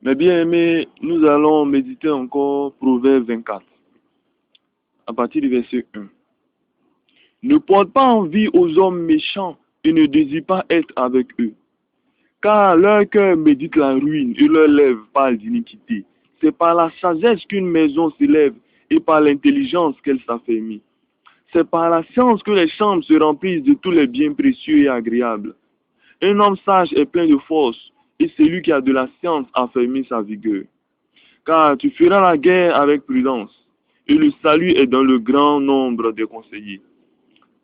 Mes bien-aimés, nous allons méditer encore Proverbe 24, à partir du verset 1. Ne porte pas envie aux hommes méchants et ne désire pas être avec eux, car leur cœur médite la ruine et leurs lèvres parlent d'iniquité. C'est par la sagesse qu'une maison s'élève et par l'intelligence qu'elle s'affermit. C'est par la science que les chambres se remplissent de tous les biens précieux et agréables. Un homme sage est plein de force, et celui qui a de la science affermit sa vigueur. Car tu feras la guerre avec prudence, et le salut est dans le grand nombre des conseillers.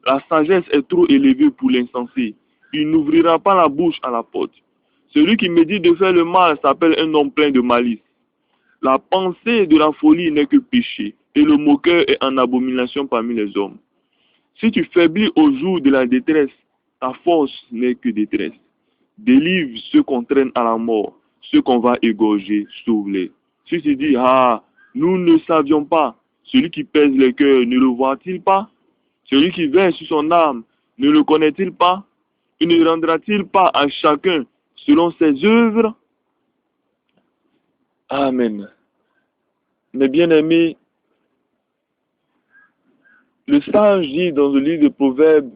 La sagesse est trop élevée pour l'insensé, il n'ouvrira pas la bouche à la porte. Celui qui médite de faire le mal s'appelle un homme plein de malice. La pensée de la folie n'est que péché, et le moqueur est en abomination parmi les hommes. Si tu faiblis au jour de la détresse, ta force n'est que détresse. Délivre ceux qu'on traîne à la mort, ceux qu'on va égorger, sauve-les. Si tu dis, ah, nous ne savions pas, celui qui pèse les cœurs ne le voit-il pas? Celui qui veille sur son âme ne le connaît-il pas? Il ne rendra-t-il pas à chacun selon ses œuvres? Amen. Mes bien-aimés, le sage dit dans le livre de Proverbes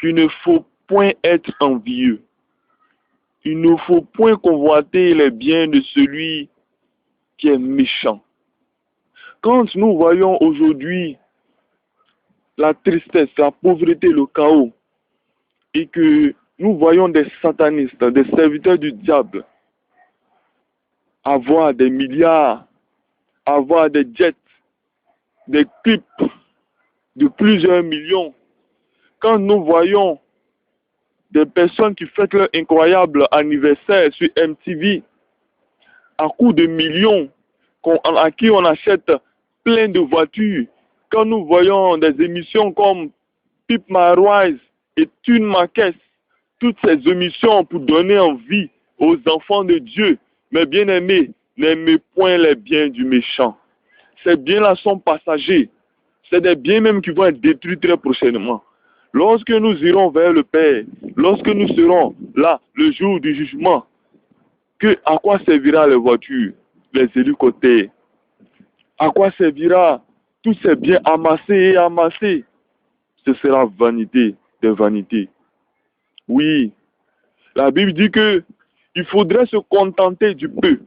qu'il ne faut point être envieux. Il ne faut point convoiter les biens de celui qui est méchant. Quand nous voyons aujourd'hui la tristesse, la pauvreté, le chaos, et que nous voyons des satanistes, des serviteurs du diable, avoir des milliards, avoir des jets, des clips de plusieurs millions, quand nous voyons des personnes qui fêtent leur incroyable anniversaire sur MTV à coût de millions, à qui on achète plein de voitures, quand nous voyons des émissions comme Pip My Rise et Tune Ma Caisse, toutes ces émissions pour donner envie aux enfants de Dieu, mes bien-aimés, n'aimez point les biens du méchant. Ces biens-là sont passagers. C'est des biens même qui vont être détruits très prochainement. Lorsque nous irons vers le Père, lorsque nous serons là, le jour du jugement, à quoi servira les voitures, les hélicoptères? À quoi servira tous ces biens amassés et amassés? Ce sera vanité des vanités. Oui, la Bible dit que il faudrait se contenter du peu.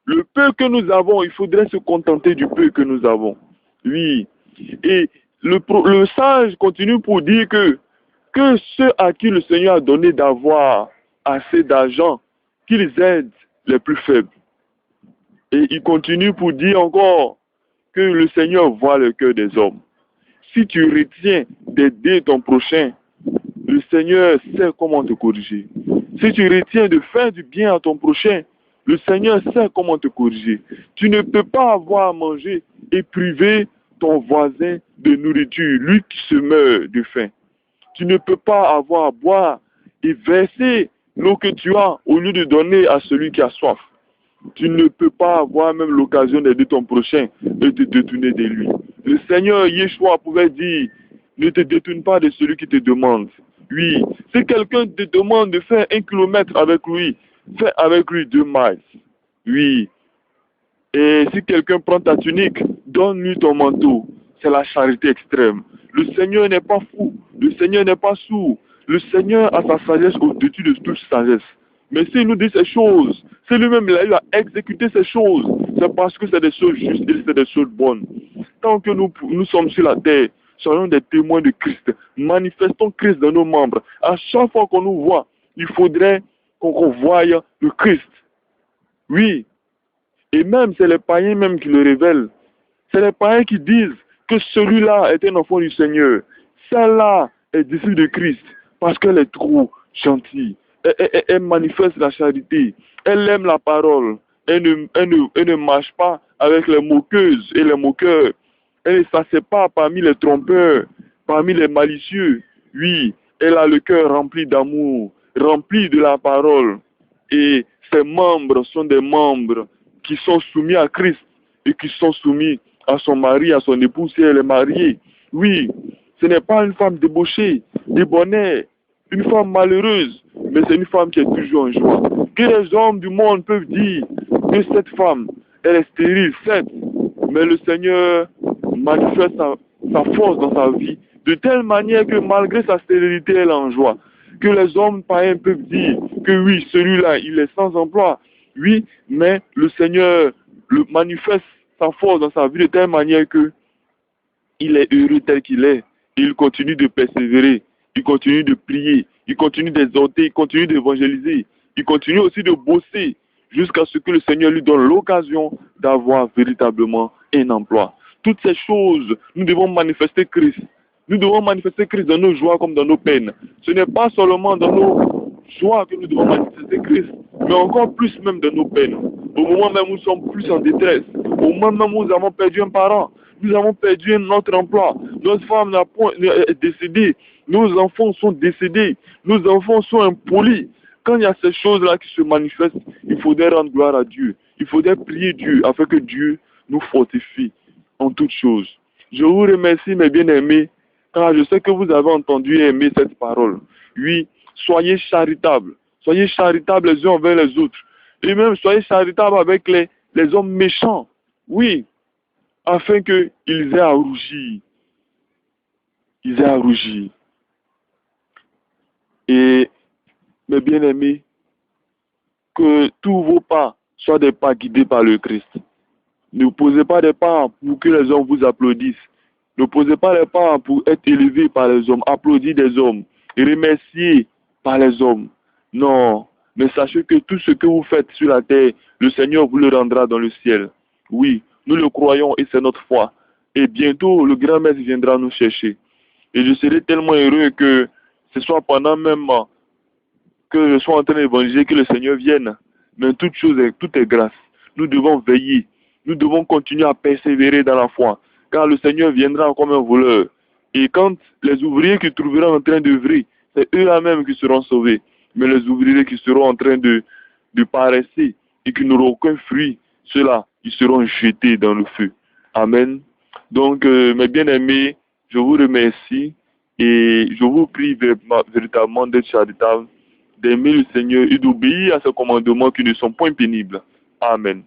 Le peu que nous avons, il faudrait se contenter du peu que nous avons. Oui. Et le sage continue pour dire que ceux à qui le Seigneur a donné d'avoir assez d'argent, qu'ils aident les plus faibles. Et il continue pour dire encore que le Seigneur voit le cœur des hommes. Si tu retiens d'aider ton prochain, le Seigneur sait comment te corriger. Si tu retiens de faire du bien à ton prochain, le Seigneur sait comment te corriger. Tu ne peux pas avoir à manger et priver ton voisin de nourriture, lui qui se meurt de faim. Tu ne peux pas avoir à boire et verser l'eau que tu as au lieu de donner à celui qui a soif. Tu ne peux pas avoir même l'occasion d'aider ton prochain et te détourner de lui. Le Seigneur Yeshua pouvait dire, ne te détourne pas de celui qui te demande. Oui, si quelqu'un te demande de faire 1 kilomètre avec lui, fais avec lui 2 miles. Oui. Et si quelqu'un prend ta tunique, donne-lui ton manteau. C'est la charité extrême. Le Seigneur n'est pas fou. Le Seigneur n'est pas sourd. Le Seigneur a sa sagesse au-dessus de toute sagesse. Mais s'il nous dit ces choses, c'est lui-même il a eu à exécuter ces choses. C'est parce que c'est des choses justes et c'est des choses bonnes. Tant que nous sommes sur la terre, soyons des témoins de Christ. Manifestons Christ dans nos membres. À chaque fois qu'on nous voit, il faudrait qu'on voie le Christ. Oui. Et même, c'est les païens même qui le révèlent. C'est les païens qui disent que celui-là est un enfant du Seigneur. Celle-là est disciple de Christ parce qu'elle est trop gentille. Elle manifeste la charité. Elle aime la parole. Elle ne marche pas avec les moqueuses et les moqueurs. Elle ne s'assied pas parmi les trompeurs, parmi les malicieux. Oui, elle a le cœur rempli d'amour, rempli de la parole. Et ses membres sont des membres qui sont soumis à Christ et qui sont soumis à son mari, à son épouse si elle est mariée. Oui, ce n'est pas une femme débauchée, débonnaire. une femme malheureuse, mais c'est une femme qui est toujours en joie. Que les hommes du monde peuvent dire que cette femme, elle est stérile, certes, mais le Seigneur manifeste sa force dans sa vie de telle manière que malgré sa stérilité, elle est en joie. Que les hommes païens peuvent dire que oui, celui-là, il est sans emploi. Oui, mais le Seigneur le manifeste sa force dans sa vie de telle manière que il est heureux tel qu'il est. Et il continue de persévérer. Il continue de prier. Il continue d'exhorter. Il continue d'évangéliser. Il continue aussi de bosser jusqu'à ce que le Seigneur lui donne l'occasion d'avoir véritablement un emploi. Toutes ces choses, nous devons manifester Christ. Nous devons manifester Christ dans nos joies comme dans nos peines. Ce n'est pas seulement dans nos joies que nous devons manifester Christ, mais encore plus même dans nos peines. Au moment même où nous sommes plus en détresse, au moment même où nous avons perdu un parent, nous avons perdu notre emploi, notre femme est décédée, nos enfants sont décédés, nos enfants sont impolis. Quand il y a ces choses-là qui se manifestent, il faudrait rendre gloire à Dieu. Il faudrait prier Dieu afin que Dieu nous fortifie en toutes choses. Je vous remercie, mes bien-aimés, car je sais que vous avez entendu et aimé cette parole. Oui, soyez charitables. Soyez charitables les uns envers les autres. Et même soyez charitables avec les hommes méchants. Oui, afin qu'ils aient à rougir. Ils aient à rougir. Et, mes bien-aimés, que tous vos pas soient des pas guidés par le Christ. Ne posez pas des pas pour que les hommes vous applaudissent. Ne posez pas les pas pour être élevé par les hommes, applaudir des hommes, remercier par les hommes. Non, mais sachez que tout ce que vous faites sur la terre, le Seigneur vous le rendra dans le ciel. Oui, nous le croyons et c'est notre foi. Et bientôt, le grand maître viendra nous chercher. Et je serai tellement heureux que ce soit pendant même que je sois en train d'évangéliser, que le Seigneur vienne. Mais toute chose, tout est grâce. Nous devons veiller. Nous devons continuer à persévérer dans la foi. Car le Seigneur viendra comme un voleur. Et quand les ouvriers qui trouveront en train d'œuvrer, c'est eux-là même qui seront sauvés. Mais les ouvriers qui seront en train de paresser et qui n'auront aucun fruit, ceux-là, ils seront jetés dans le feu. Amen. Donc, mes bien-aimés, je vous remercie et je vous prie véritablement d'être charitables, d'aimer le Seigneur et d'obéir à ses commandements qui ne sont point pénibles. Amen.